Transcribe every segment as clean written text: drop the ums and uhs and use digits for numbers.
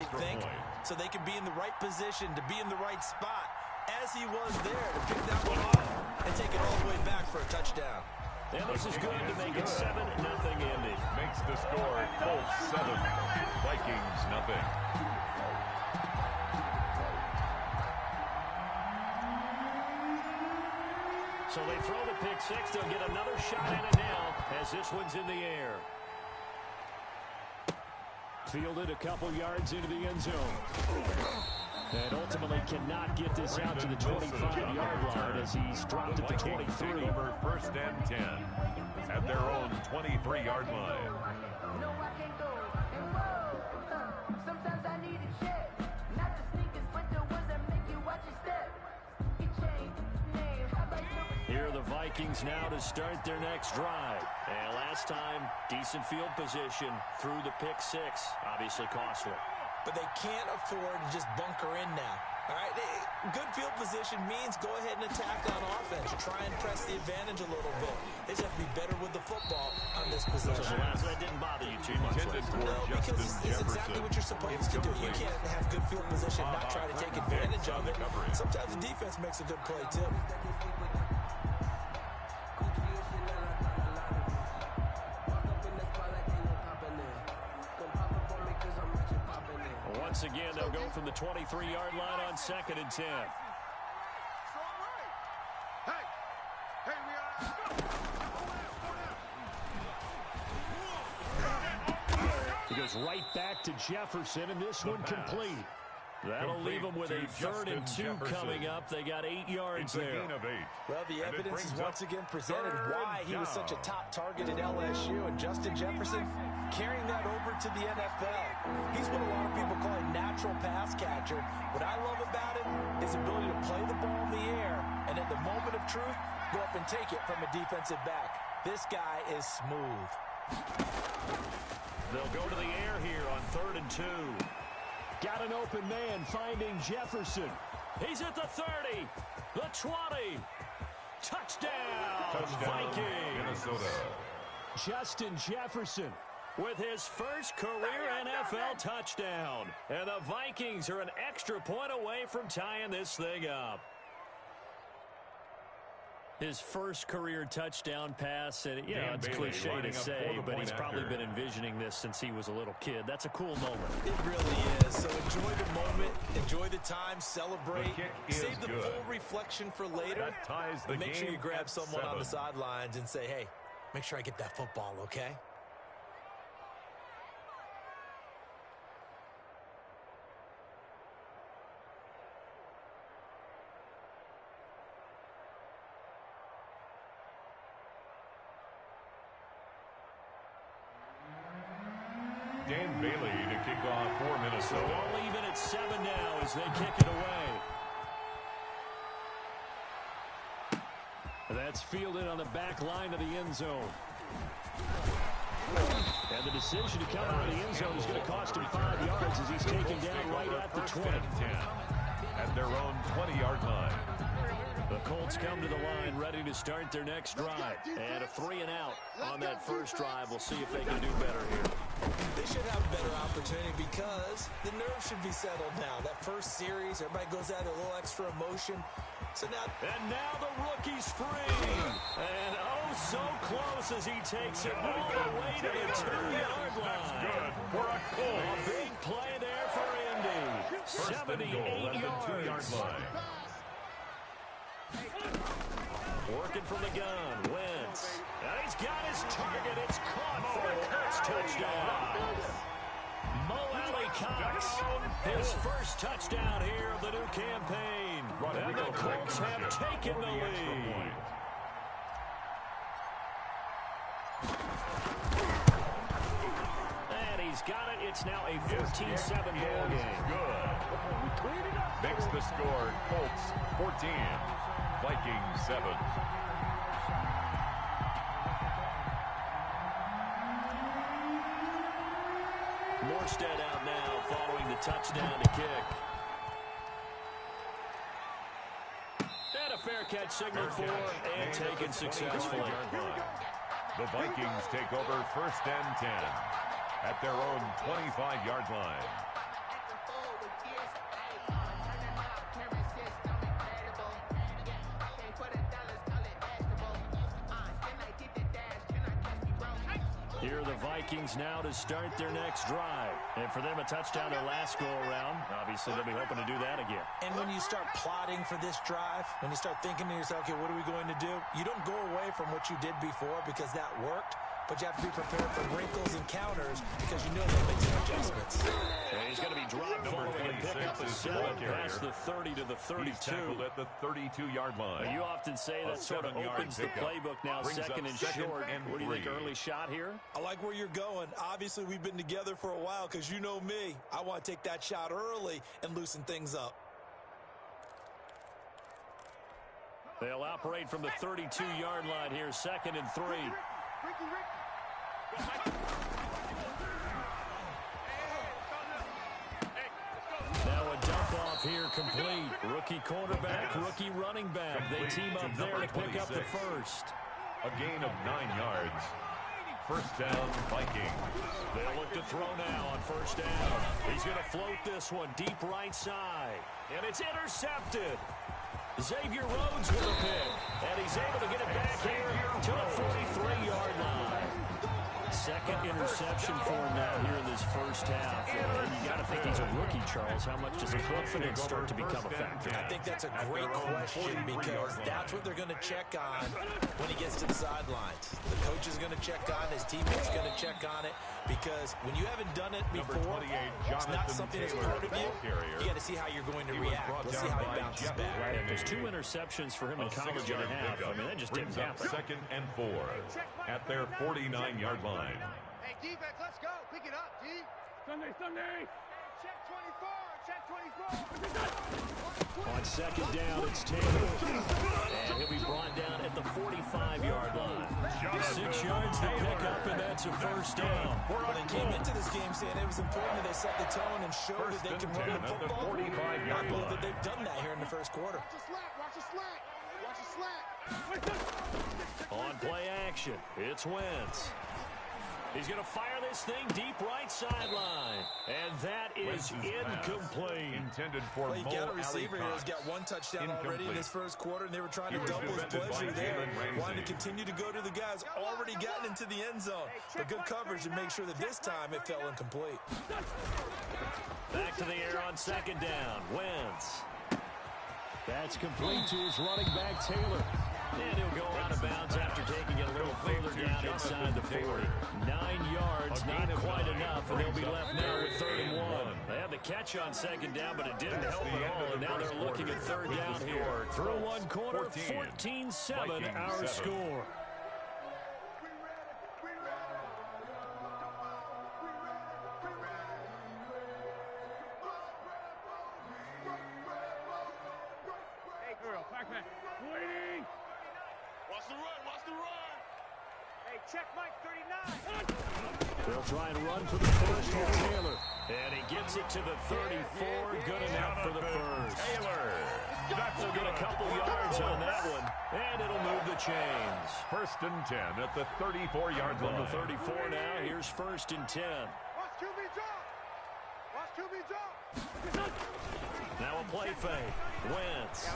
think, so they can be in the right position to be in the right spot, as he was there to pick that one off and take it all the way back for a touchdown. And this is good to make it 7-0 Indy. Makes the score Colts 7, Vikings nothing. So they throw the pick six. They'll get another shot at it now as this one's in the air. Fielded a couple yards into the end zone. And ultimately cannot get this out to the 25-yard line as he's dropped at the 23. Over 1st and 10 at their own 23-yard line. No, I can't go. And whoa, sometimes I need a check. Not the sneakers, but the ones that make you watch your step. Your chain, name, how about your Here are the Vikings now to start their next drive. And last time, decent field position through the pick six. Obviously costly. But they can't afford to just bunker in now. All right, good field position means go ahead and attack on offense. Try and press the advantage a little bit. They just have to be better with the football on this possession. So that didn't bother you too much. No, because it's exactly what you're supposed to do. You can't have good field position and not try to take advantage of it. Sometimes the defense makes a good play, too. Once again, they'll go from the 23-yard line on 2nd and 10. He goes right back to Jefferson, and this one complete. That'll leave them with a 3rd and 2 coming up. They got 8 yards there. Well, the evidence is once again presented why he was such a top target at LSU. And Justin Jefferson carrying that over to the NFL. He's what a lot of people call a natural pass catcher. What I love about him is his ability to play the ball in the air, and at the moment of truth, go up and take it from a defensive back. This guy is smooth. They'll go to the air here on 3rd and 2. Got an open man finding Jefferson. He's at the 30, the 20. Touchdown, Vikings. Minnesota. Justin Jefferson with his first career NFL touchdown. And the Vikings are an extra point away from tying this thing up. His first career touchdown pass, and it's cliche to say, but he's probably been envisioning this since he was a little kid. That's a cool moment. It really is. So enjoy the moment, enjoy the time, celebrate, save the full reflection for later. That ties the and make game sure you grab someone 7. on the sidelines and say, hey, make sure I get that football, okay? Dan Bailey to kick off for Minnesota. So all even at 7 now as they kick it away. That's fielded on the back line of the end zone. And the decision to come out of the end zone is going to cost him 5 yards as he's taken down right at the 20. At their own 20-yard line. The Colts come to the line ready to start their next drive. And a 3-and-out on that first drive. We'll see if they can do better here. They should have a better opportunity because the nerves should be settled now. That first series, everybody goes out a little extra emotion. So now, and now the rookie's free. And oh, so close as he takes it all the way to the 2-yard line. That's good for a Colt. A big play there for Indy. 78 at the 2-yard line. Working from the gun, Wentz. And he's got his target. It's caught for a Colts touchdown. Mo Alley Cox, his first touchdown here of the new campaign. And the Colts have taken the lead. And he's got it. It's now a 14-7 ball game. Good. Makes the score Colts 14, Vikings 7. Morstead out now following the touchdown to kick. And a fair catch signaled for and taken successfully. The Vikings take over 1st and 10 at their own 25-yard line. Here are the Vikings now to start their next drive. And for them, a touchdown their last go-around. Obviously, they'll be hoping to do that again. And when you start plotting for this drive, when you start thinking to yourself, okay, what are we going to do? You don't go away from what you did before because that worked. But you have to be prepared for wrinkles and counters because you know they'll make some adjustments. And he's going to be dropped following a pickup of 7 past the 30 to the 32. He's tackled at the 32-yard line. You often say that sort of opens the playbook now, second and short. What do you think, early shot here? I like where you're going. Obviously, we've been together for a while because you know me. I want to take that shot early and loosen things up. They'll operate from the 32-yard line here, second and 3. Now a dump off here complete. Rookie quarterback, rookie running back. They team up there to pick up the first. A gain of 9 yards. First down, Vikings. They'll look to throw now on first down. He's going to float this one deep right side. And it's intercepted. Xavier Rhodes with a pick. And he's able to get it back here to the 43-yard line. Second interception for him now here in this first half. And you got to think he's a rookie, Charles. How much does confidence start to become a factor? I think that's a great question because that's what they're going to check on when he gets to the sidelines. The coach is going to check on, his teammates going to check on it because when you haven't done it before, it's not something that's part of you. You got to see how you're going to react. Let's see how he bounces back. And there's 2 interceptions for him in college and a half. I mean, that just didn't happen. Second and 4 at their 49-yard line. Hey, defense, let's go. Pick it up, D. Sunday. Check 24. Check 24. On second down, it's Taylor. And he'll be brought down at the 45-yard line. 6 yards to pick up, and that's a first down. Well, they came into this game saying it was important that they set the tone and show that they can run the football. I believe that they've done that here in the first quarter. Watch the slack. Watch the slack. On play action, it's Wentz. He's going to fire this thing deep right sideline. And that is incomplete. Intended for you got a receiver here who's got 1 touchdown already in his first quarter, and they were trying to double his pleasure there. Wanted to continue to go to the guys already gotten into the end zone. But good coverage to make sure that this time it fell incomplete. Back to the air on second down. Wentz. That's complete to his running back, Taylor. And he'll go out of bounds after taking it a little further down inside the 40. 9 yards, not quite enough, and they'll be left now with 3rd and 1. They had the catch on second down, but it didn't help at all, and now they're looking at 3rd down here. Through 1 quarter, 14-7 our score. Check Mike 39. They'll try and run for the first with Taylor. And he gets it to the 34. Good enough for the first. Taylor. They'll get a couple yards on that one. And it'll move the chains. First and 10 at the 34-yard line. From the 34 now, here's first and 10. Watch QB drop. Watch QB drop. Now a play fake. Wentz.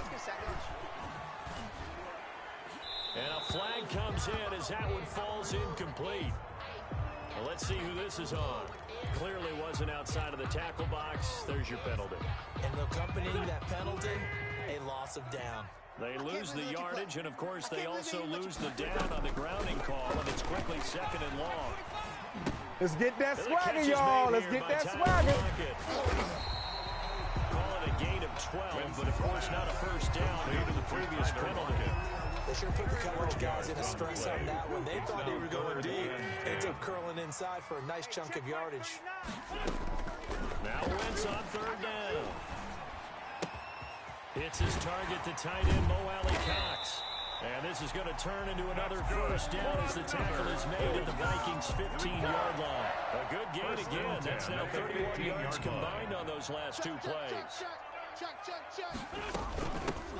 And a flag comes in as that one falls incomplete. Well, let's see who this is on. Clearly wasn't outside of the tackle box. There's your penalty. And accompanying that penalty, a loss of down. They lose the yardage, and, of course, they also lose the down on the grounding call, and it's quickly 2nd and long. Let's get that swagger, y'all. Let's get that swagger. Call it a gain of 12, but, of course, not a first down due to the previous penalty. They should have put the coverage guys in a stress on that one. They thought they were going deep. Ends up curling inside for a nice chunk of yardage. Now Wentz on 3rd down. Hits his target to tight end Mo Alley Cox. And this is going to turn into another first down as the tackle is made at the Vikings' 15-yard line. A good gain again. That's now 31 yards combined on those last 2 plays. Check.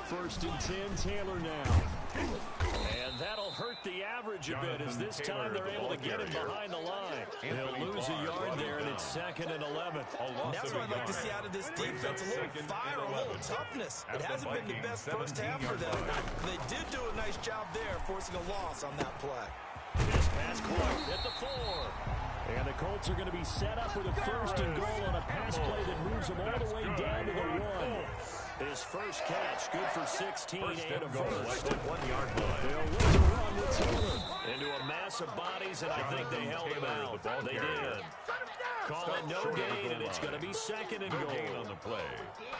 First and 10, Taylor now. And that'll hurt the average a bit as this time they're able to get him behind the line. He'll lose a yard there, and it's 2nd and 11. And that's what I'd like to see out of this defense, a little fire, a little toughness. It hasn't been the best first half for them. They did do a nice job there, forcing a loss on that play. This Pass caught at the 4. And the Colts are going to be set up with a first and goal on a pass play that moves them all the way down to the 1. His first catch, good for 16 and a first. At 1 yard line. They'll look to run with Taylor into a mass of bodies, and I think they held him out. They did. Call it no gain, and it's going to be second and goal. On the play.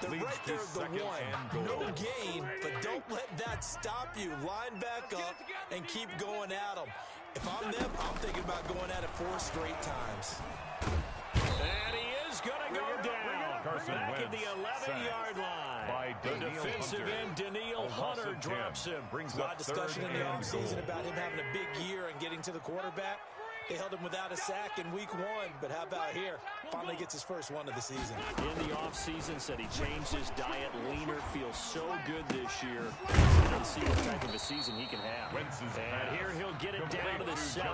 They're right there at the 1. No gain, but don't let that stop you. Line back up and keep going at them. If I'm them, I'm thinking about going at it 4 straight times. And he is going to go down. Carson Back at Wentz, the 11-yard line. by The Danielle defensive Hunter. end, Danielle Hunter, drops him. Brings A lot up of discussion third in the and offseason goal. about him having a big year and getting to the quarterback. They held him without a sack in week 1, but how about here? Finally gets his first one of the season. In the offseason, said he changed his diet, leaner, feels so good this year. Let's see what type of a season he can have. And here he'll get it down to the 7.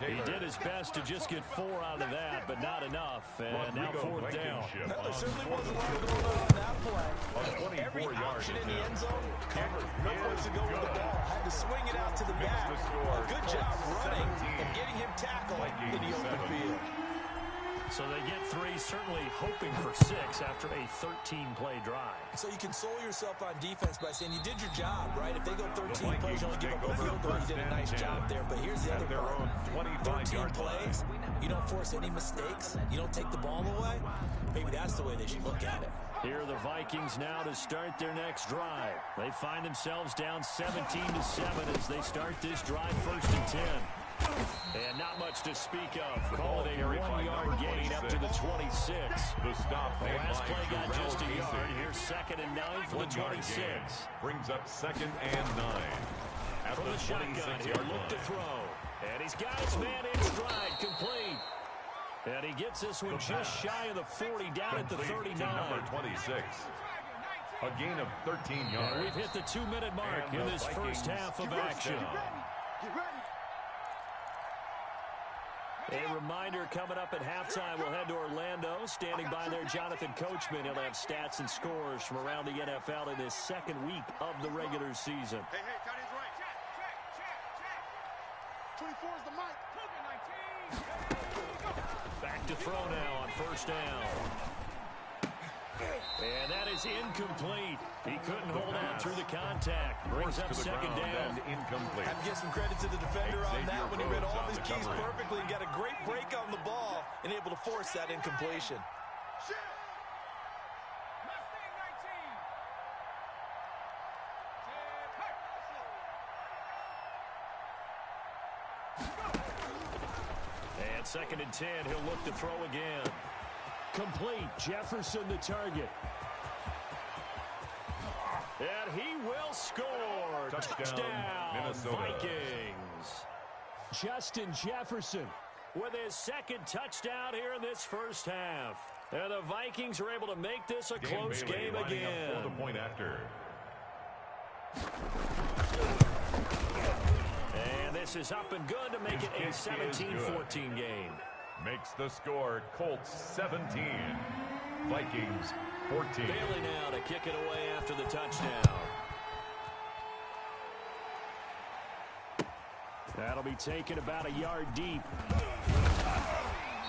He did his best to just get 4 out of that, but not enough. And now 4th down. Well, there certainly wasn't a lot going on in that play. Every option in the end zone covered. No place to go with the ball. Had to swing it out to the back. A good job running and getting him tackled in the open field. So they get 3, certainly hoping for 6 after a 13-play drive. So you console yourself on defense by saying you did your job, right? If they go 13 plays, you only give up a field goal, you did a nice job there. But here's the other part. 13 plays, you don't force any mistakes, you don't take the ball away. Maybe that's the way they should look at it. Here are the Vikings now to start their next drive. They find themselves down 17-7 as they start this drive 1st and 10. And not much to speak of. Call it a 1-yard gain up to the 26. The stop The made last by play got Terrell just a yard. Casey. Here's 2nd and 9 for the 1-yard 26. gain. Brings up 2nd and 9. At From the the shotgun, 26 he'll yard look to line. throw. And he's got his man in stride, complete. And he gets this one just shy of the 40, down at the Complete 39. to number 26. A gain of 13 yards. And we've hit the 2-minute mark And in the this first Vikings half of first action. down. Get ready. A reminder coming up at halftime, we'll head to Orlando. Standing by there, Jonathan Coachman. He'll have stats and scores from around the NFL in his 2nd week of the regular season. Hey, tight end's right. Check. 24 is the mic. Back to throw now on 1st down. And that is incomplete. He couldn't hold on through the contact. Brings up 2nd down. Incomplete. Have to give some credit to the defender on that when he read all of his keys Recovery. perfectly and got a great break on the ball and able to force that incompletion. Shit. And 2nd and 10, he'll look to throw again. Complete. Jefferson the target. And he will score. Touchdown, Minnesota. Vikings. Justin Jefferson with his 2nd touchdown here in this first half. And the Vikings are able to make this a close Bailey game lining up again. for the point after. And this is up and good to make it a 17-14 game. Makes the score Colts 17. Vikings 14. Bailey now to kick it away after the touchdown. That'll be taken about a yard deep.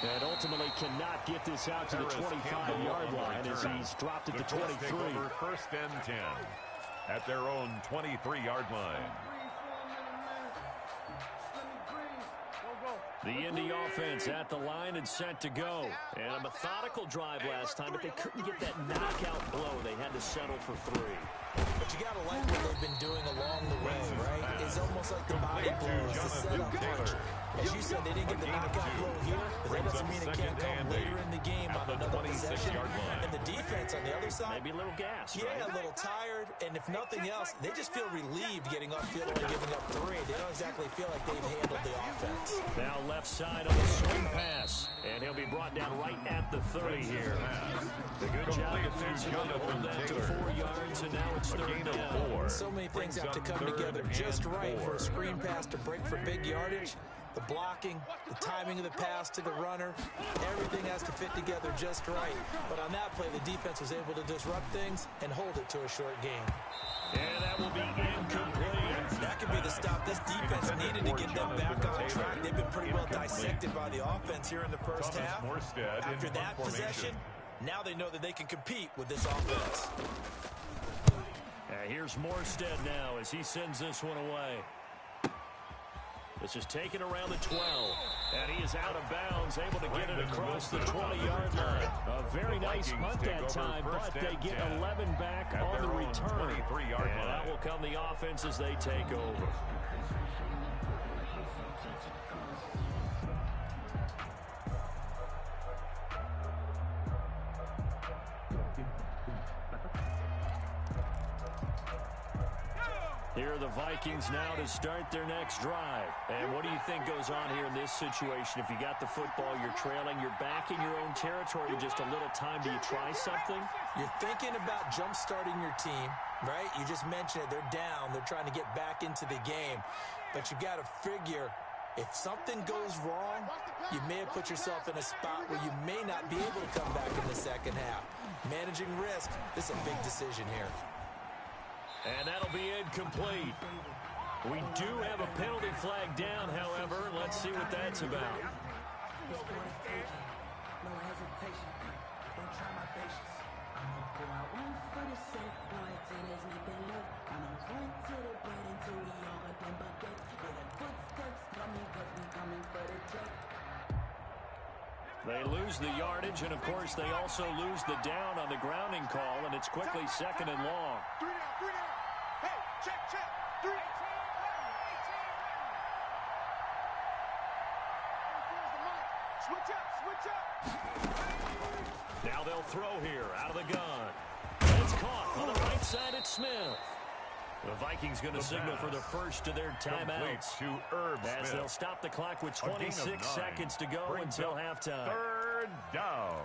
And ultimately cannot get this out to the 25-yard line as he's dropped at the 23. 1st and 10 at their own 23-yard line. The Indy offense at the line and set to go. And a methodical drive last time, but they couldn't get that knockout blow. They had to settle for 3. But you got to like what they've been doing along the way, right? It's almost like the body blows, the setup punch. As you said, they didn't get the knockout blow here, but that doesn't mean it can't come later in the game on another possession. And the defense on the other side, Maybe a little gas, yeah, right? a little tired, and if nothing else, they just feel relieved getting off field and giving up 3. They don't exactly feel like they've handled the offense. Now left side on the swing pass. And he'll be brought down right at the 30 here. A good job defensively to hold that to 4 yards, and now it's 3rd down. So many things have to come together just right for a screen pass to break for big yardage. The blocking, the timing of the pass to the runner, everything has to fit together just right. But on that play, the defense was able to disrupt things and hold it to a short game. And that will be incomplete. That could be the stop this defense needed to get them back on track. They've been pretty well dissected by the offense here in the first half. After that possession, now they know that they can compete with this offense. Here's Morstead now as he sends this one away. This is taken around the 12. And he is out of bounds, able to get it across the 20-yard line. A very nice punt that time, but they get 11 back on the return. And that will come the offense as they take over. Here are the Vikings now to start their next drive. And what do you think goes on here in this situation? If you got the football, you're trailing, you're back in your own territory with just a little time. Do you try something? You're thinking about jump-starting your team, right? You just mentioned it. They're down. They're trying to get back into the game. But you've got to figure, if something goes wrong, you may have put yourself in a spot where you may not be able to come back in the second half. Managing risk, this is a big decision here. And that'll be incomplete. We do have a penalty flag down, however. Let's see what that's about. They lose the yardage, and of course they also lose the down on the grounding call, and it's quickly second and long. 3 down, 3 down. Hey, check, 3. Switch up. Now they'll throw here out of the gun. And it's caught on the right side. It's Smith. The Vikings going to signal for the first of their timeouts as they'll stop the clock with 26 seconds to go until halftime. Third down.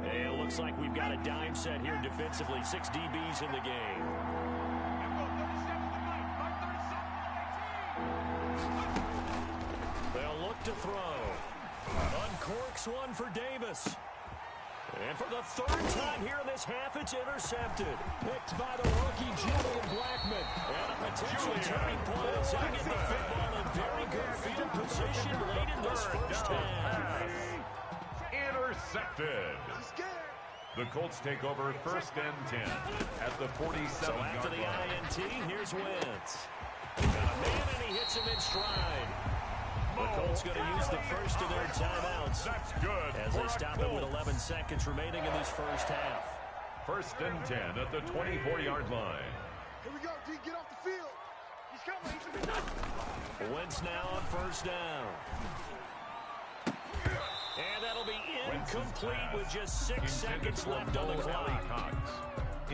It looks like we've got a dime set here defensively. 6 DBs in the game. They'll look to throw. Uncorks one for Davis. And for the third time here in this half, it's intercepted. Picked by the rookie, Julian Blackman. And a potential turning point as they get the football in very good field position late in this first half. Intercepted. The Colts take over first and 10 at the 47-yard So after the INT, here's Wentz. Got a man, and he hits him in stride. The Colts going to use the first of their timeouts. That's good. As they stop it with 11 seconds remaining in this first half. First and 10 at the 24-yard line. Here we go, D. Get off the field. He's coming. Wentz now on first down. And that'll be incomplete with just 6 seconds left on the clock.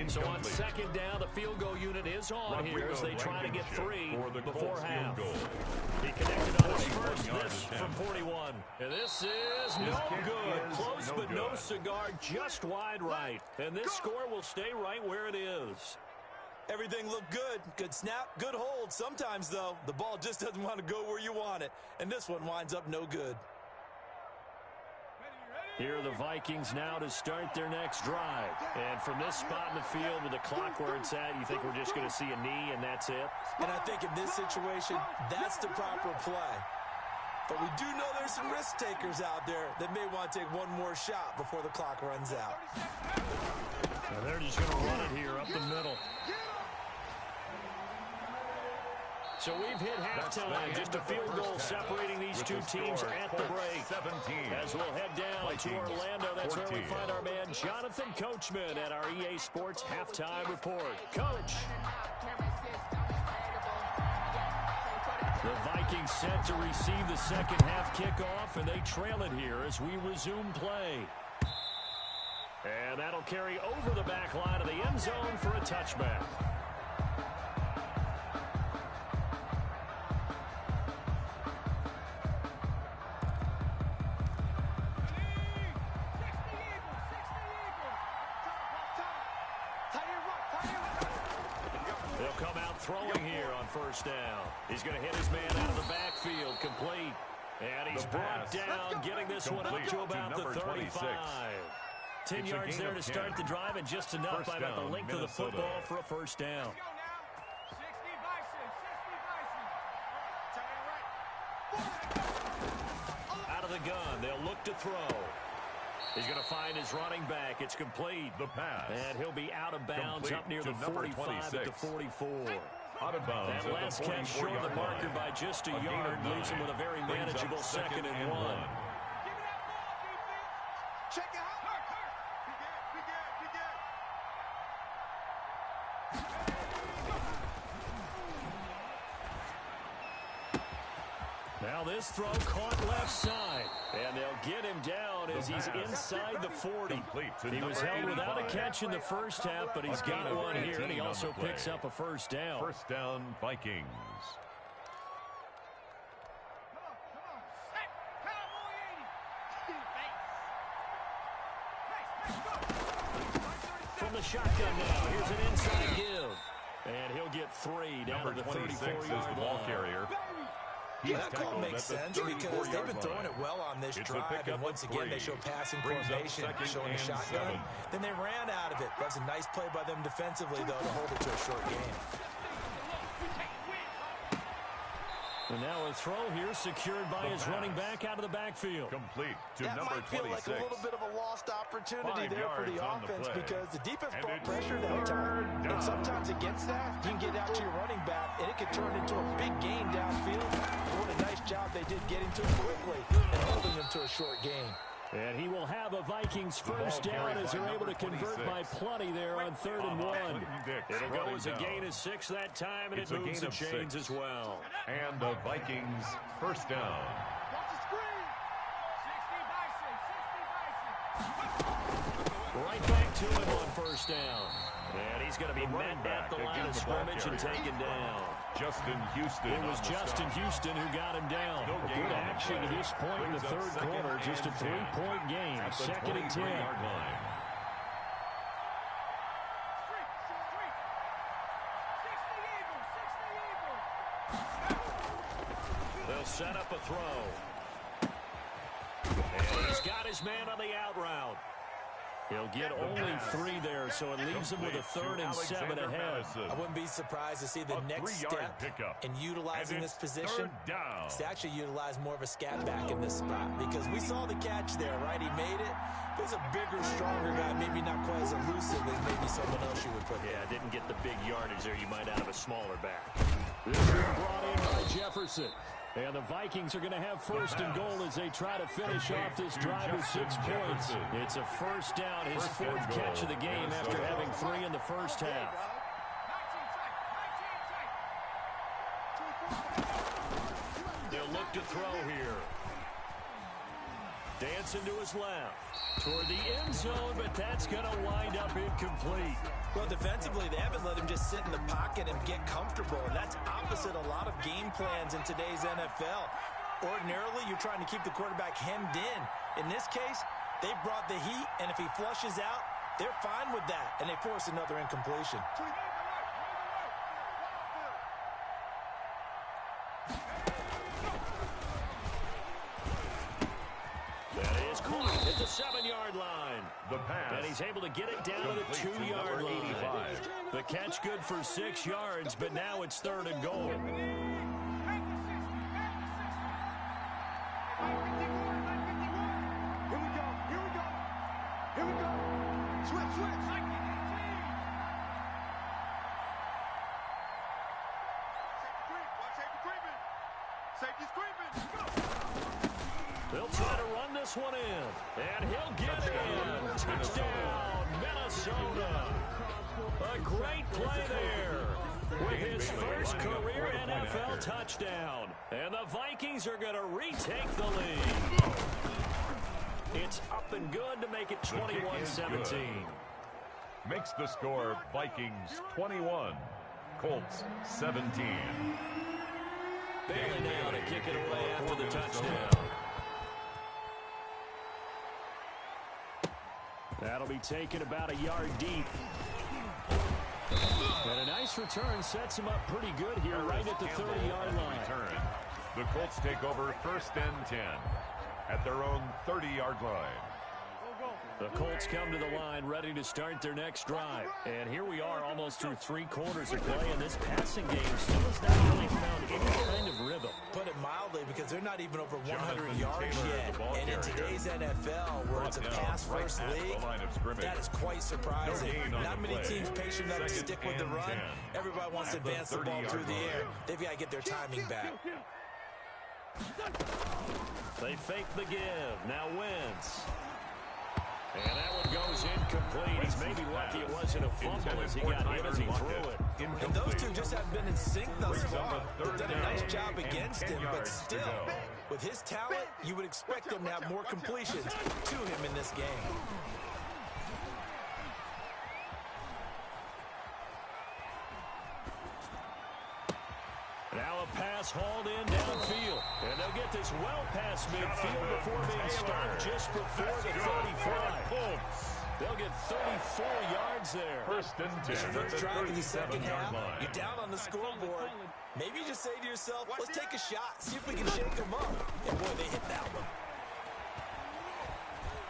So on second down, the field goal unit is on here as they try to get 3 before half. He connected on his first, this from 41. And this is no good. Close but no cigar, just wide right. And this score will stay right where it is. Everything looked good. Good snap, good hold. Sometimes, though, the ball just doesn't want to go where you want it. And this one winds up no good. Here are the Vikings now to start their next drive. And from this spot in the field with the clock where it's at, you think we're just going to see a knee and that's it? And I think in this situation, that's the proper play. But we do know there's some risk takers out there that may want to take one more shot before the clock runs out. And they're just going to run it here up the middle. So we've hit halftime. Just a field goal separating these two teams at the break. As we'll head down to Orlando, that's where we find our man Jonathan Coachman at our EA Sports Halftime Report. Coach. The Vikings set to receive the second half kickoff, and they trail it here as we resume play. And that'll carry over the back line of the end zone for a touchback. They'll come out throwing here on first down. He's going to hit his man out of the backfield, complete. And he's brought down, getting this one up to about the 35. 10 yards there to start the drive, and just enough by about the length of the football for a first down. Out of the gun, they'll look to throw. He's going to find his running back. It's complete. The pass. And he'll be out of bounds up near the 45 at the 44. Out of bounds. That last catch short of the marker by just a yard leaves him with a very manageable 2nd and 1. Check it out. Now this throw caught left side. And they'll get him down as he's inside the 40. He was held without a catch in the first half, but he's got one here, and he also picks up a first down. First down, Vikings. From the shotgun now, here's an inside give. And he'll get 3 down to the 34-yard ball line. carrier. That call makes sense because they've been throwing it well on this drive, and once again they show passing formation, showing a shotgun. Then they ran out of it. That's a nice play by them defensively, though, to hold it to a short game. And now a throw here secured by his running back out of the backfield. Complete to that number might feel 26. like a little bit of a lost opportunity 5 there for the yards on the offense play. because the defense And brought it's pressure that time. third And down. sometimes against that, you can get out to your running back, and it could turn into a big gain downfield. What a nice job they did getting to him quickly and holding him to a short gain. And he will have a Vikings first down as they're able to convert by plenty there on 3rd and 1. It'll go as a gain of 6 that time, and it moves the chains as well. And the Vikings first down. Right back to him on first down. And he's going to be met at the line of scrimmage and taken down. Justin Houston. It was Justin Houston who got him down. Good action to this point in the third quarter. Just a 3-point game. 2nd and 10. They'll set up a throw. And he's got his man on the out route. He'll get only 3 there, so it leaves him with a 3rd and 7 ahead. I wouldn't be surprised to see the next step in utilizing this position is to actually utilize more of a scat back in this spot because we saw the catch there, right? He made it. He was a bigger, stronger guy, maybe not quite as elusive as maybe someone else you would put there. Yeah, didn't get the big yardage there you might out of a smaller back. This is brought in by Jefferson. And the Vikings are going to have 1st and goal as they try to finish off this drive with 6 points. It's a first down, his 4th catch of the game after having 3 in the first half. They'll look to throw here. Dancing to his left. Toward the end zone, but that's going to wind up incomplete. Well, defensively, they haven't let him just sit in the pocket and get comfortable, and that's opposite a lot of game plans in today's NFL. Ordinarily, you're trying to keep the quarterback hemmed in. In this case, they brought the heat, and if he flushes out, they're fine with that, and they force another incompletion. That is caught at the 7-yard line. The pass. And he's able to get it down to the 2-yard line. The catch good for 6 yards, but now it's 3rd and goal. Here we go. Switch. Safety's creeping. They'll try to run this one in, and he'll get it in. Touchdown, Minnesota. A great play there with his first career NFL touchdown. And the Vikings are going to retake the lead. It's up and good to make it 21-17. Makes the score Vikings 21, Colts 17. Bailey now to kick it away after the touchdown. That'll be taken about a yard deep. And a nice return sets him up pretty good here right at the 30-yard line. The Colts take over 1st and 10 at their own 30-yard line. Go. The Colts come to the line, ready to start their next drive. And here we are almost through 3 quarters of play, and this passing game still has not really found any kind of rhythm. Put it mildly, because they're not even over 100 yards yet. And in today's NFL, where it's a pass-first league, that is quite surprising. Not many teams patient enough to stick with the run. Everybody wants to advance the ball through the air. They've got to get their timing back. They fake the give. Now Wentz. And that one goes incomplete. He's maybe lucky it wasn't a fumble as he got hit as he threw it. And those two just haven't been in sync thus far. They've done a nice job against him, but still, with his talent, you would expect him to have more completions to him in this game. Now a pass hauled in downfield. And they'll get this well past midfield before being stopped just before the 35. They'll get 34 yards there. First and 10. First drive of the second half. You're down on the scoreboard. Maybe you just say to yourself, let's take a shot, see if we can shake them up. And boy, they hit that one.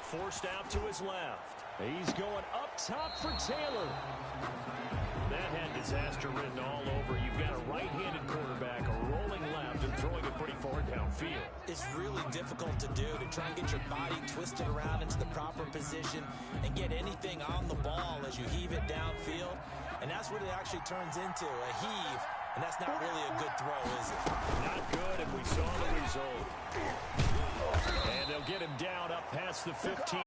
Forced out to his left. He's going up top for Taylor. That had disaster written all over. You've got a right-handed quarterback, a rolling left, and throwing it pretty far downfield. It's really difficult to do, to try and get your body twisted around into the proper position and get anything on the ball as you heave it downfield. And that's what it actually turns into, a heave. And that's not really a good throw, is it? Not good, and we saw the result. And they'll get him down up past the 15.